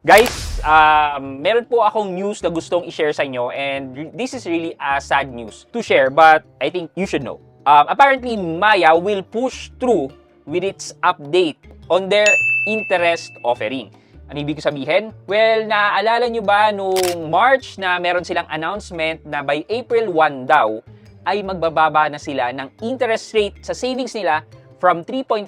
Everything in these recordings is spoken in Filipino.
Guys, meron po akong news na gustong i-share sa inyo, and this is really a sad news to share, but I think you should know. Apparently, Maya will push through with its update on their interest offering. Ano ibig sabihin? Well, naaalala nyo ba nung March na meron silang announcement na by April 1 daw ay magbababa na sila ng interest rate sa savings nila from 3.5%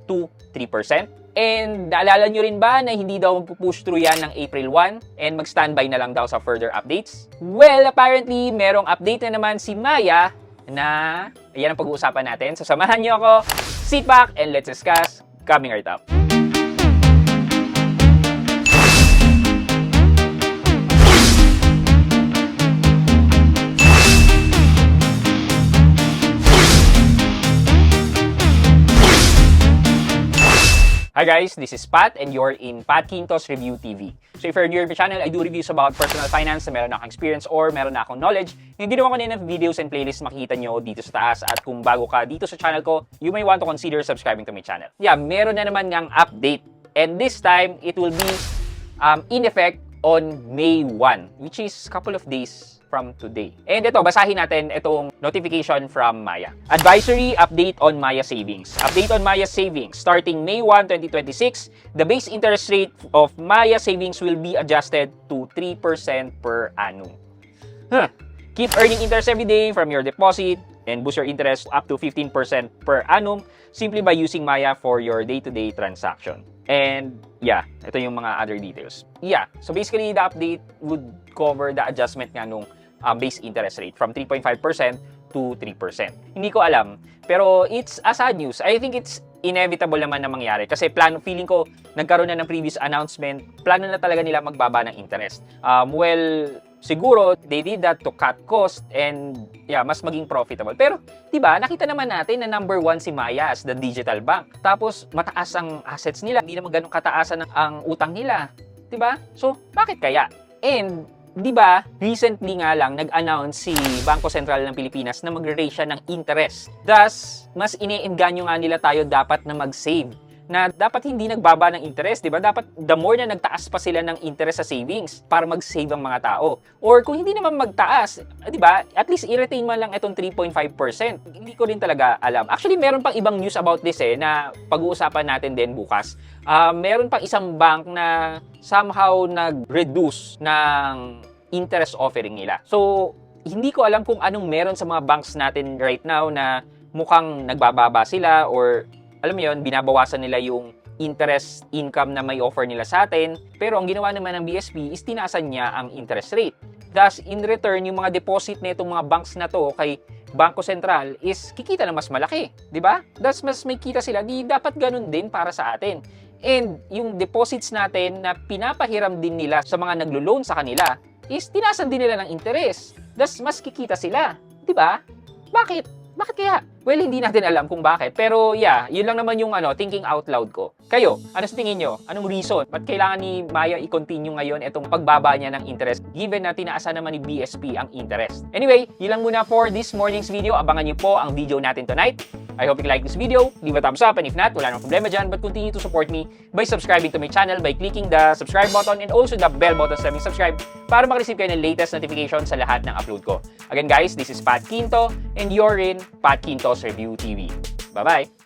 to 3%? And naalala nyo rin ba na hindi daw magpupush through yan ng April 1 and mag-standby na lang daw sa further updates? Well, apparently, merong update na naman si Maya na ayan ang pag-uusapan natin. So, samahan nyo ako. Sit back and let's discuss coming right up. Hi guys, this is Pat and you're in Pat Quintos Review TV. So if you're new to my channel, I do reviews about personal finance na meron akong experience or meron na akong knowledge. Yung ginawa ko na ng videos and playlists makikita nyo dito sa taas, at kung bago ka dito sa channel ko, you may want to consider subscribing to my channel. Yeah, meron na naman ngang update, and this time it will be in effect on May 1, which is couple of days from today. And ito, basahin natin itong notification from Maya. Advisory update on Maya Savings. Update on Maya Savings. Starting May 1, 2026, the base interest rate of Maya Savings will be adjusted to 3% per annum. Keep earning interest every day from your deposit and boost your interest up to 15% per annum simply by using Maya for your day-to-day transaction. And yeah, ito yung mga other details. Yeah, so basically the update would cover the adjustment nga nung base interest rate from 3.5% to 3%. Hindi ko alam, pero it's a sad news. I think it's inevitable naman na mangyari kasi feeling ko nagkaroon na ng previous announcement, plano na talaga nila magbaba ng interest. Well, siguro they did that to cut cost and yeah, mas maging profitable. Pero 'di ba, nakita naman natin na number 1 si Maya as the digital bank. Tapos mataas ang assets nila, hindi naman ganun kataasan ang utang nila, 'di ba? So, bakit kaya? And 'di ba, recently nga lang nag-announce si Bangko Sentral ng Pilipinas na magre-raise siya ng interest. Thus, mas iniengganyo nga nila tayo dapat na mag-save. Na dapat hindi nagbaba ng interest, 'di ba? Dapat the more na nagtaas pa sila ng interest sa savings para mag-save ang mga tao. Or kung hindi naman magtaas, 'di ba? At least i-retain man lang itong 3.5%. Hindi ko rin talaga alam. Actually, meron pang ibang news about this na pag-uusapan natin din bukas. Meron pang isang bank na somehow nag-reduce ng interest offering nila. So, hindi ko alam kung anong meron sa mga banks natin right now na mukhang nagbababa sila or alam mo yun, binabawasan nila yung interest income na may offer nila sa atin. Pero ang ginawa naman ng BSP is tinasan niya ang interest rate. Thus, in return, yung mga deposit na itong mga banks na to kay Bangko Sentral is kikita na mas malaki. Di ba? Thus, mas may kita sila. Di dapat ganun din para sa atin. And yung deposits natin na pinapahiram din nila sa mga naglo-loan sa kanila is tinasan din nila ng interest. Thus, mas kikita sila. Di ba? Bakit? Bakit kaya? Well, hindi natin alam kung bakit. Pero yeah, yun lang naman yung thinking out loud ko. Kayo, ano sa tingin nyo? Anong reason? Ba't kailangan ni Maya i-continue ngayon itong pagbaba niya ng interest given na tinaasan naman ni BSP ang interest? Anyway, yun lang muna for this morning's video. Abangan nyo po ang video natin tonight. I hope you like this video. Leave a thumbs up, and if not, wala nang problema dyan. But continue to support me by subscribing to my channel by clicking the subscribe button and also the bell button sa subscribe para makareceive kayo ng latest notification sa lahat ng upload ko. Again guys, this is Pat Quinto and you're in Pat Quintos Review TV. Bye-bye!